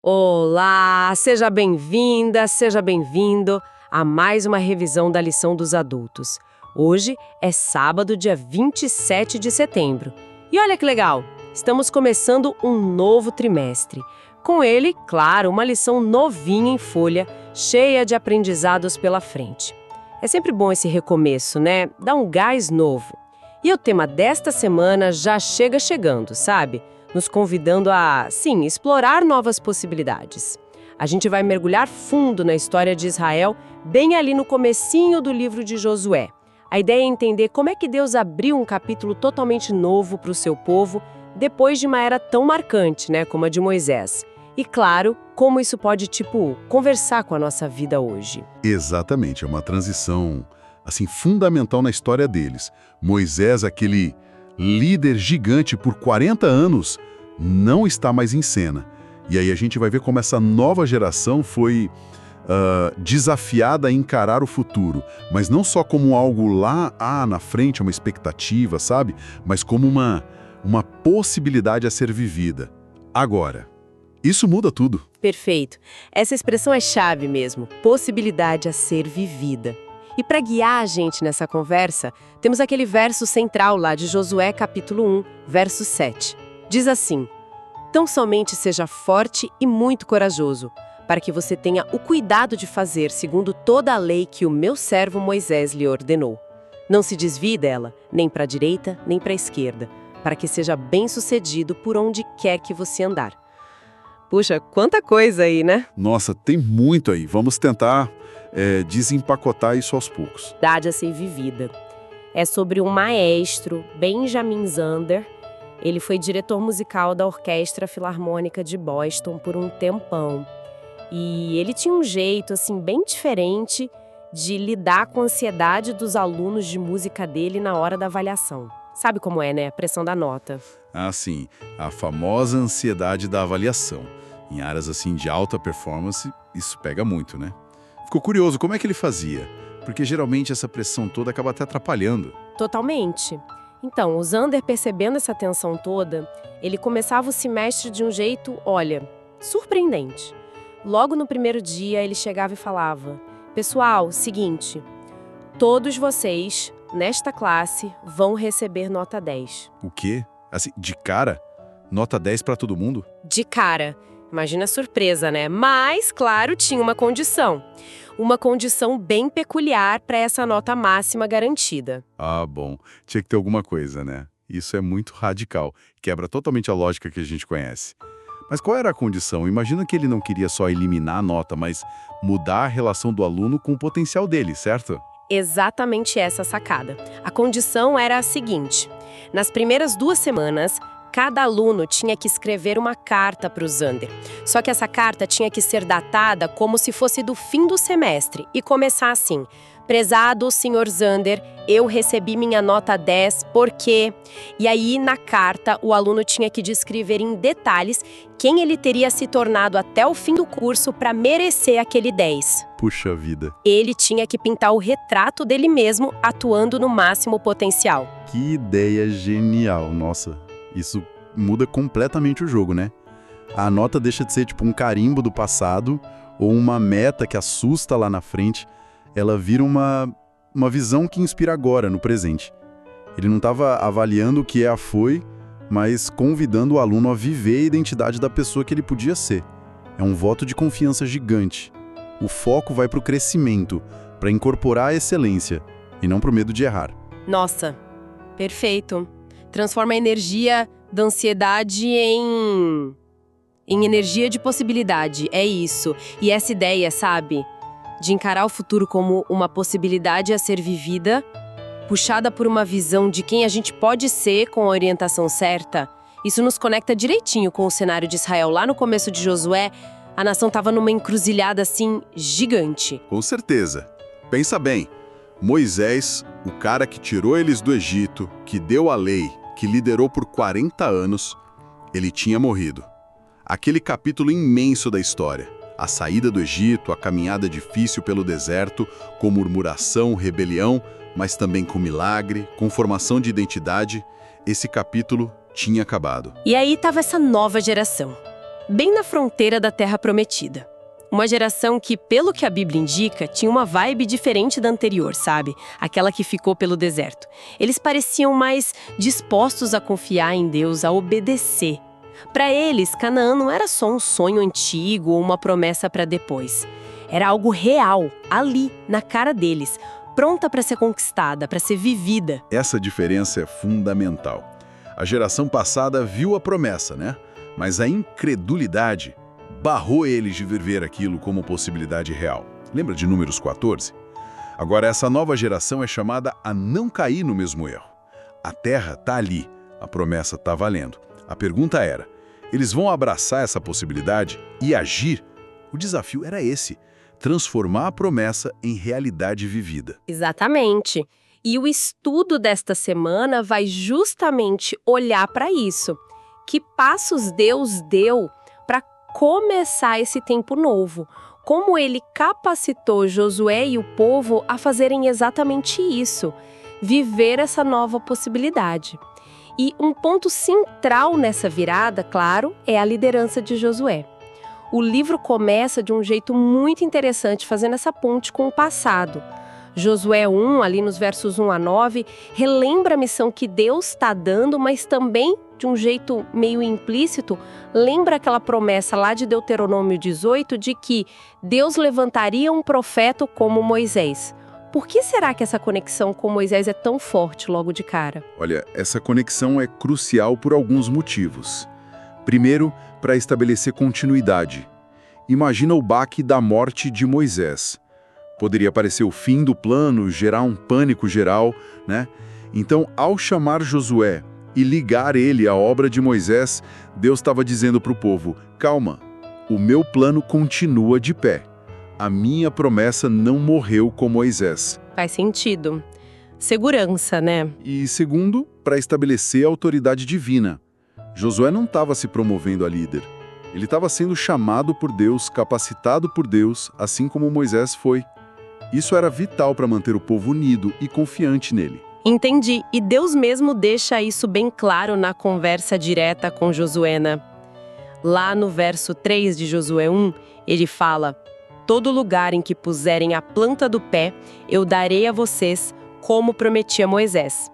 Olá, seja bem-vinda, seja bem-vindo a mais uma revisão da lição dos adultos. Hoje é sábado, dia 27 de setembro. E olha que legal, estamos começando um novo trimestre. Com ele, claro, uma lição novinha em folha, cheia de aprendizados pela frente. É sempre bom esse recomeço, né? Dá um gás novo. E o tema desta semana já chega chegando, sabe? Nos convidando a, sim, explorar novas possibilidades. A gente vai mergulhar fundo na história de Israel, bem ali no comecinho do livro de Josué. A ideia é entender como é que Deus abriu um capítulo totalmente novo para o seu povo, depois de uma era tão marcante, né, como a de Moisés. E claro, como isso pode, conversar com a nossa vida hoje. Exatamente, é uma transição, assim, fundamental na história deles. Moisés, aquele líder gigante por 40 anos, não está mais em cena. E aí a gente vai ver como essa nova geração foi desafiada a encarar o futuro, mas não só como algo lá na frente, uma expectativa, sabe? Mas como uma possibilidade a ser vivida. Agora, isso muda tudo. Perfeito. Essa expressão é chave mesmo, possibilidade a ser vivida. E para guiar a gente nessa conversa, temos aquele verso central lá de Josué, capítulo 1, verso 7. Diz assim: "Tão somente seja forte e muito corajoso, para que você tenha o cuidado de fazer segundo toda a lei que o meu servo Moisés lhe ordenou. Não se desvie dela, nem para a direita, nem para a esquerda, para que seja bem-sucedido por onde quer que você andar." Puxa, quanta coisa aí, né? Nossa, tem muito aí. Vamos tentar desempacotar isso aos poucos. Verdade a ser vivida. É sobre um maestro, Benjamin Zander. Ele foi diretor musical da Orquestra Filarmônica de Boston por um tempão. E ele tinha um jeito, assim, bem diferente de lidar com a ansiedade dos alunos de música dele na hora da avaliação. Sabe como é, né? A pressão da nota. Ah, sim. A famosa ansiedade da avaliação. Em áreas assim de alta performance, isso pega muito, né? Ficou curioso, como é que ele fazia? Porque geralmente essa pressão toda acaba até atrapalhando. Totalmente. Então, o Zander, percebendo essa tensão toda, ele começava o semestre de um jeito, olha, surpreendente. Logo no primeiro dia, ele chegava e falava: "Pessoal, seguinte, todos vocês, nesta classe, vão receber nota 10. O quê? Assim, de cara? Nota 10 para todo mundo? De cara. Imagina a surpresa, né? Mas, claro, tinha uma condição. Uma condição bem peculiar para essa nota máxima garantida. Ah, bom. Tinha que ter alguma coisa, né? Isso é muito radical. Quebra totalmente a lógica que a gente conhece. Mas qual era a condição? Imagina que ele não queria só eliminar a nota, mas mudar a relação do aluno com o potencial dele, certo? Exatamente essa sacada. A condição era a seguinte: nas primeiras 2 semanas, cada aluno tinha que escrever uma carta para o Zander. Só que essa carta tinha que ser datada como se fosse do fim do semestre e começar assim: "Prezado Sr. Zander, eu recebi minha nota 10 porque..." E aí, na carta, o aluno tinha que descrever em detalhes quem ele teria se tornado até o fim do curso para merecer aquele 10. Puxa vida. Ele tinha que pintar o retrato dele mesmo, atuando no máximo potencial. Que ideia genial, nossa. Isso muda completamente o jogo, né? A nota deixa de ser tipo um carimbo do passado ou uma meta que assusta lá na frente. Ela vira uma visão que inspira agora, no presente. Ele não estava avaliando o que foi, mas convidando o aluno a viver a identidade da pessoa que ele podia ser. É um voto de confiança gigante. O foco vai para o crescimento, para incorporar a excelência, e não para o medo de errar. Nossa, perfeito. Transforma a energia da ansiedade em energia de possibilidade, é isso. E essa ideia, sabe, de encarar o futuro como uma possibilidade a ser vivida, puxada por uma visão de quem a gente pode ser com a orientação certa, isso nos conecta direitinho com o cenário de Israel. Lá no começo de Josué, a nação estava numa encruzilhada assim gigante. Com certeza. Pensa bem, Moisés, o cara que tirou eles do Egito, que deu a lei, que liderou por 40 anos, ele tinha morrido. Aquele capítulo imenso da história, a saída do Egito, a caminhada difícil pelo deserto, com murmuração, rebelião, mas também com milagre, com formação de identidade, esse capítulo tinha acabado. E aí estava essa nova geração. bem na fronteira da Terra Prometida. Uma geração que, pelo que a Bíblia indica, tinha uma vibe diferente da anterior, sabe? Aquela que ficou pelo deserto. Eles pareciam mais dispostos a confiar em Deus, a obedecer. Para eles, Canaã não era só um sonho antigo ou uma promessa para depois. Era algo real, ali, na cara deles, pronta para ser conquistada, para ser vivida. Essa diferença é fundamental. A geração passada viu a promessa, né? Mas a incredulidade barrou eles de viver aquilo como possibilidade real. Lembra de Números 14? Agora, essa nova geração é chamada a não cair no mesmo erro. A terra está ali, a promessa está valendo. A pergunta era, eles vão abraçar essa possibilidade e agir? O desafio era esse, transformar a promessa em realidade vivida. Exatamente. E o estudo desta semana vai justamente olhar para isso. Que passos Deus deu para começar esse tempo novo? Como ele capacitou Josué e o povo a fazerem exatamente isso, viver essa nova possibilidade. E um ponto central nessa virada, claro, é a liderança de Josué. O livro começa de um jeito muito interessante, fazendo essa ponte com o passado. Josué 1, ali nos versos 1 a 9, relembra a missão que Deus está dando, mas também, de um jeito meio implícito, lembra aquela promessa lá de Deuteronômio 18 de que Deus levantaria um profeta como Moisés. Por que será que essa conexão com Moisés é tão forte logo de cara? Olha, essa conexão é crucial por alguns motivos. Primeiro, para estabelecer continuidade. Imagina o baque da morte de Moisés. Poderia parecer o fim do plano, gerar um pânico geral, né? Então, ao chamar Josué e ligar ele à obra de Moisés, Deus estava dizendo para o povo, calma, o meu plano continua de pé. A minha promessa não morreu com Moisés. Faz sentido. Segurança, né? E segundo, para estabelecer a autoridade divina. Josué não estava se promovendo a líder. Ele estava sendo chamado por Deus, capacitado por Deus, assim como Moisés foi. Isso era vital para manter o povo unido e confiante nele. Entendi. E Deus mesmo deixa isso bem claro na conversa direta com Josué, né? Lá no verso 3 de Josué 1, ele fala: todo lugar em que puserem a planta do pé, eu darei a vocês, como prometi a Moisés.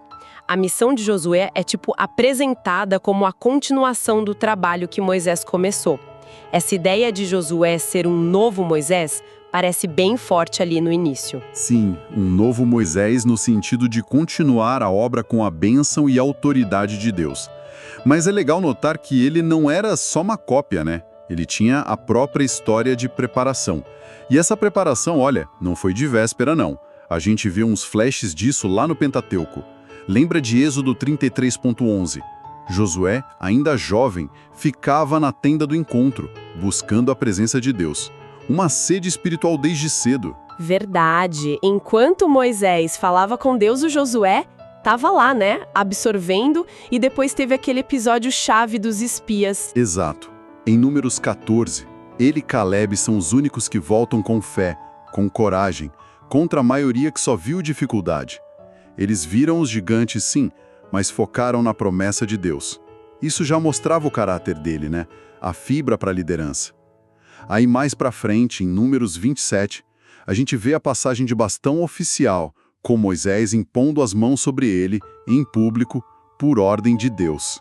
A missão de Josué é apresentada como a continuação do trabalho que Moisés começou. Essa ideia de Josué ser um novo Moisés parece bem forte ali no início. Sim, um novo Moisés no sentido de continuar a obra com a bênção e autoridade de Deus. Mas é legal notar que ele não era só uma cópia, né? Ele tinha a própria história de preparação. E essa preparação, olha, não foi de véspera, não. A gente viu uns flashes disso lá no Pentateuco. Lembra de Êxodo 33.11? Josué, ainda jovem, ficava na tenda do encontro, buscando a presença de Deus. Uma sede espiritual desde cedo. Verdade. Enquanto Moisés falava com Deus, o Josué estava lá, né? Absorvendo, e depois teve aquele episódio chave dos espias. Exato. Em Números 14, ele e Caleb são os únicos que voltam com fé, com coragem, contra a maioria que só viu dificuldade. Eles viram os gigantes, sim, mas focaram na promessa de Deus. Isso já mostrava o caráter dele, né? A fibra para a liderança. Aí mais para frente, em Números 27, a gente vê a passagem de bastão oficial, com Moisés impondo as mãos sobre ele, em público, por ordem de Deus.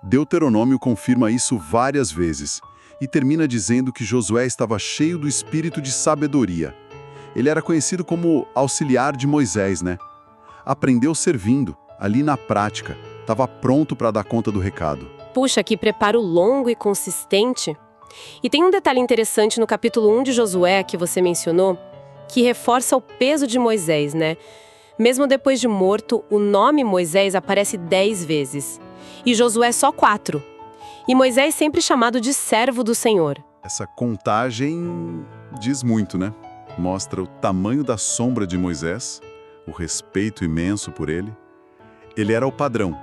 Deuteronômio confirma isso várias vezes, e termina dizendo que Josué estava cheio do espírito de sabedoria. Ele era conhecido como auxiliar de Moisés, né? Aprendeu servindo, ali na prática, estava pronto para dar conta do recado. Puxa, que preparo longo e consistente. E tem um detalhe interessante no capítulo 1 de Josué, que você mencionou, que reforça o peso de Moisés, né? Mesmo depois de morto, o nome Moisés aparece 10 vezes. E Josué só 4. E Moisés sempre chamado de servo do Senhor. Essa contagem diz muito, né? Mostra o tamanho da sombra de Moisés, o respeito imenso por ele. Ele era o padrão.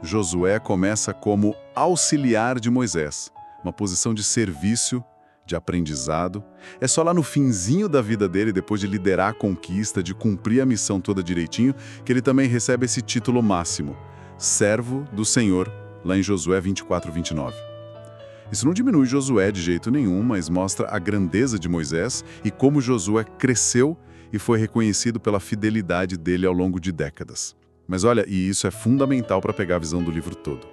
Josué começa como auxiliar de Moisés, uma posição de serviço, de aprendizado. É só lá no finzinho da vida dele, depois de liderar a conquista, de cumprir a missão toda direitinho, que ele também recebe esse título máximo, servo do Senhor, lá em Josué 24, 29. Isso não diminui Josué de jeito nenhum, mas mostra a grandeza de Moisés e como Josué cresceu e foi reconhecido pela fidelidade dele ao longo de décadas. Mas olha, e isso é fundamental para pegar a visão do livro todo.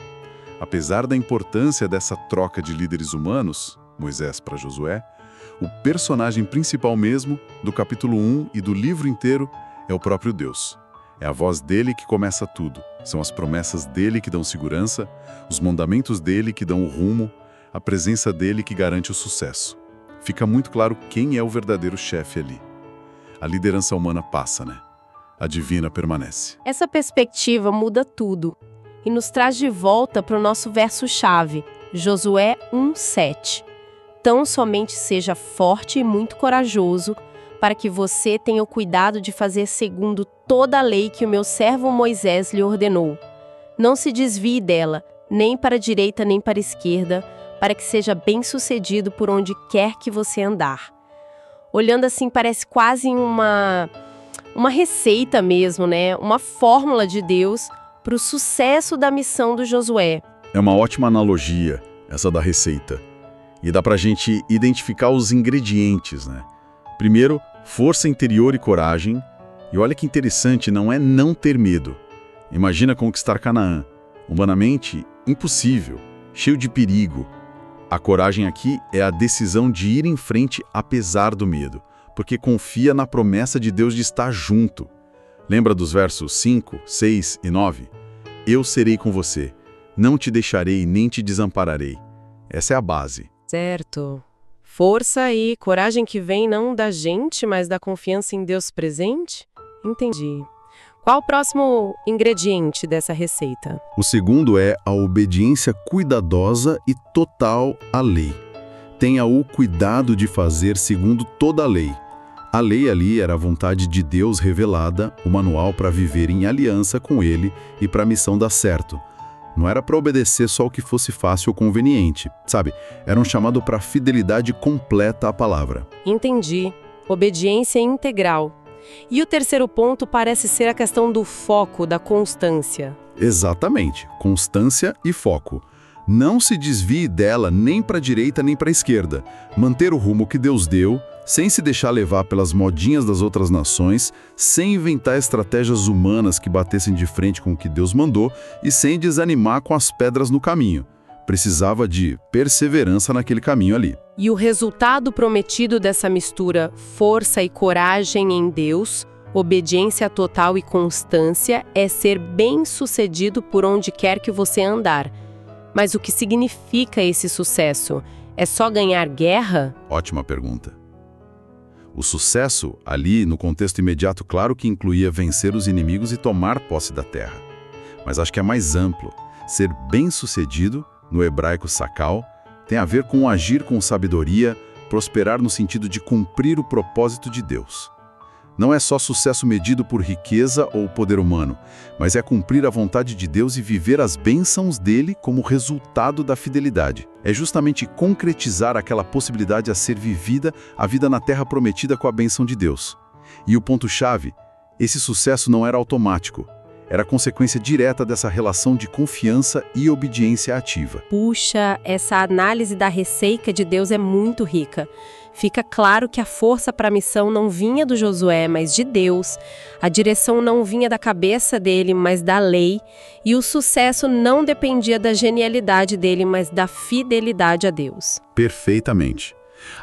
Apesar da importância dessa troca de líderes humanos, Moisés para Josué, o personagem principal mesmo, do capítulo 1 e do livro inteiro, é o próprio Deus. É a voz dele que começa tudo. São as promessas dele que dão segurança, os mandamentos dele que dão o rumo, a presença dele que garante o sucesso. Fica muito claro quem é o verdadeiro chefe ali. A liderança humana passa, né? A divina permanece. Essa perspectiva muda tudo e nos traz de volta para o nosso verso-chave, Josué 1:7. Tão somente seja forte e muito corajoso, para que você tenha o cuidado de fazer segundo toda a lei que o meu servo Moisés lhe ordenou. Não se desvie dela, nem para a direita nem para a esquerda, para que seja bem-sucedido por onde quer que você andar. Olhando assim, parece quase uma receita mesmo, né? Uma fórmula de Deus para o sucesso da missão do Josué. É uma ótima analogia, essa da receita. E dá pra gente identificar os ingredientes, né? Primeiro, força interior e coragem. E olha que interessante, não é não ter medo. Imagina conquistar Canaã. Humanamente, impossível, cheio de perigo. A coragem aqui é a decisão de ir em frente apesar do medo, porque confia na promessa de Deus de estar junto. Lembra dos versos 5, 6 e 9? Eu serei com você, não te deixarei nem te desampararei. Essa é a base. Certo. Força e coragem que vem não da gente, mas da confiança em Deus presente? Entendi. Qual o próximo ingrediente dessa receita? O segundo é a obediência cuidadosa e total à lei. Tenha o cuidado de fazer segundo toda a lei. A lei ali era a vontade de Deus revelada, o manual para viver em aliança com Ele e para a missão dar certo. Não era para obedecer só o que fosse fácil ou conveniente, sabe? Era um chamado para fidelidade completa à palavra. Entendi. Obediência integral. E o terceiro ponto parece ser a questão do foco, da constância. Exatamente, constância e foco. Não se desvie dela nem para a direita nem para a esquerda. Manter o rumo que Deus deu, sem se deixar levar pelas modinhas das outras nações, sem inventar estratégias humanas que batessem de frente com o que Deus mandou e sem desanimar com as pedras no caminho. Precisava de perseverança naquele caminho ali. E o resultado prometido dessa mistura força e coragem em Deus, obediência total e constância é ser bem-sucedido por onde quer que você andar. Mas o que significa esse sucesso? É só ganhar guerra? Ótima pergunta. O sucesso, ali, no contexto imediato, claro que incluía vencer os inimigos e tomar posse da terra. Mas acho que é mais amplo. Ser bem-sucedido, no hebraico sakal, tem a ver com agir com sabedoria, prosperar no sentido de cumprir o propósito de Deus. Não é só sucesso medido por riqueza ou poder humano, mas é cumprir a vontade de Deus e viver as bênçãos dele como resultado da fidelidade. É justamente concretizar aquela possibilidade a ser vivida, a vida na terra prometida com a bênção de Deus. E o ponto-chave, esse sucesso não era automático. Era consequência direta dessa relação de confiança e obediência ativa. Puxa, essa análise da receita de Deus é muito rica. Fica claro que a força para a missão não vinha do Josué, mas de Deus. A direção não vinha da cabeça dele, mas da lei. E o sucesso não dependia da genialidade dele, mas da fidelidade a Deus. Perfeitamente.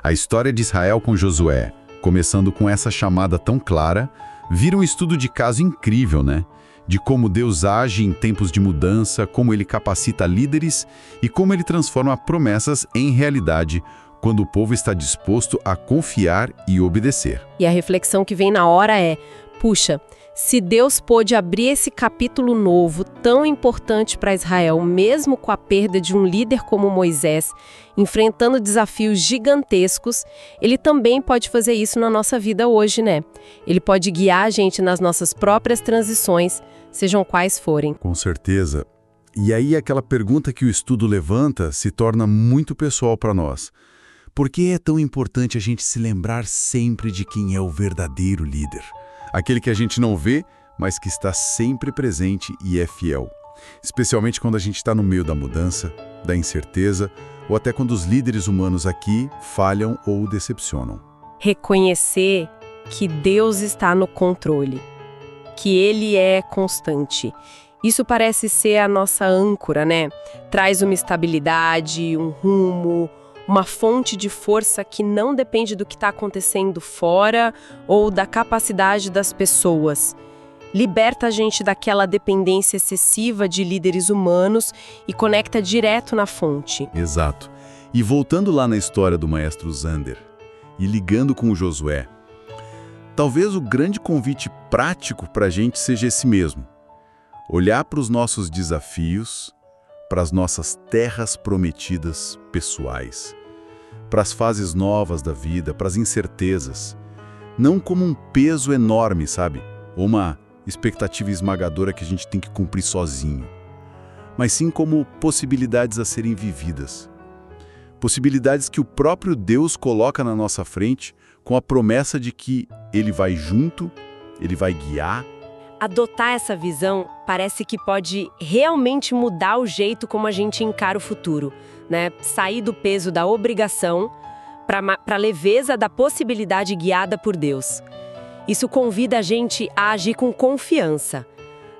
A história de Israel com Josué, começando com essa chamada tão clara, vira um estudo de caso incrível, né? De como Deus age em tempos de mudança, como Ele capacita líderes e como Ele transforma promessas em realidade quando o povo está disposto a confiar e obedecer. E a reflexão que vem na hora é, puxa, se Deus pôde abrir esse capítulo novo tão importante para Israel, mesmo com a perda de um líder como Moisés, enfrentando desafios gigantescos, Ele também pode fazer isso na nossa vida hoje, né? Ele pode guiar a gente nas nossas próprias transições, sejam quais forem. Com certeza. E aí aquela pergunta que o estudo levanta se torna muito pessoal para nós. Por que é tão importante a gente se lembrar sempre de quem é o verdadeiro líder? Aquele que a gente não vê, mas que está sempre presente e é fiel. Especialmente quando a gente está no meio da mudança, da incerteza, ou até quando os líderes humanos aqui falham ou decepcionam. Reconhecer que Deus está no controle, que Ele é constante. Isso parece ser a nossa âncora, né? Traz uma estabilidade, um rumo, uma fonte de força que não depende do que está acontecendo fora ou da capacidade das pessoas. Liberta a gente daquela dependência excessiva de líderes humanos e conecta direto na fonte. Exato. E voltando lá na história do maestro Zander, e ligando com o Josué, talvez o grande convite prático para a gente seja esse mesmo. Olhar para os nossos desafios, para as nossas terras prometidas pessoais, para as fases novas da vida, para as incertezas, não como um peso enorme, sabe? Ou uma expectativa esmagadora que a gente tem que cumprir sozinho, mas sim como possibilidades a serem vividas. Possibilidades que o próprio Deus coloca na nossa frente com a promessa de que Ele vai junto, Ele vai guiar. Adotar essa visão parece que pode realmente mudar o jeito como a gente encara o futuro, né? Sair do peso da obrigação para a leveza da possibilidade guiada por Deus. Isso convida a gente a agir com confiança.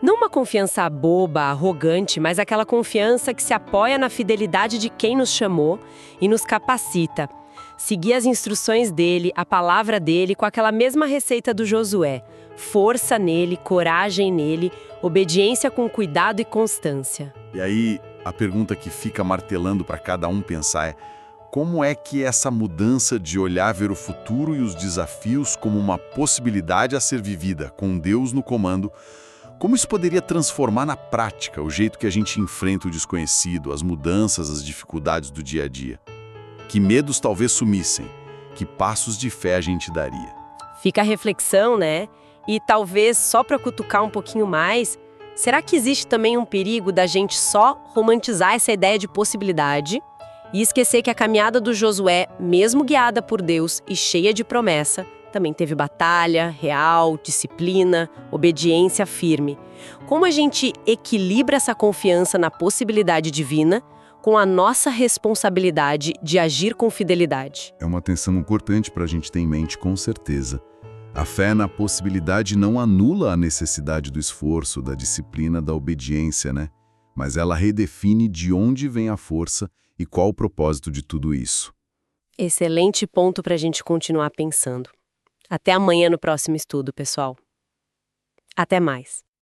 Não uma confiança boba, arrogante, mas aquela confiança que se apoia na fidelidade de quem nos chamou e nos capacita. Seguir as instruções dele, a palavra dele, com aquela mesma receita do Josué. Força nele, coragem nele, obediência com cuidado e constância. E aí, a pergunta que fica martelando para cada um pensar é: como é que essa mudança de olhar ver o futuro e os desafios como uma possibilidade a ser vivida, com Deus no comando, como isso poderia transformar na prática o jeito que a gente enfrenta o desconhecido, as mudanças, as dificuldades do dia a dia? Que medos talvez sumissem? Que passos de fé a gente daria? Fica a reflexão, né? E talvez, só para cutucar um pouquinho mais, será que existe também um perigo da gente só romantizar essa ideia de possibilidade e esquecer que a caminhada do Josué, mesmo guiada por Deus e cheia de promessa, também teve batalha, real, disciplina, obediência firme? Como a gente equilibra essa confiança na possibilidade divina com a nossa responsabilidade de agir com fidelidade? É uma atenção importante para a gente ter em mente, com certeza. A fé na possibilidade não anula a necessidade do esforço, da disciplina, da obediência, né? Mas ela redefine de onde vem a força e qual o propósito de tudo isso. Excelente ponto para a gente continuar pensando. Até amanhã no próximo estudo, pessoal. Até mais.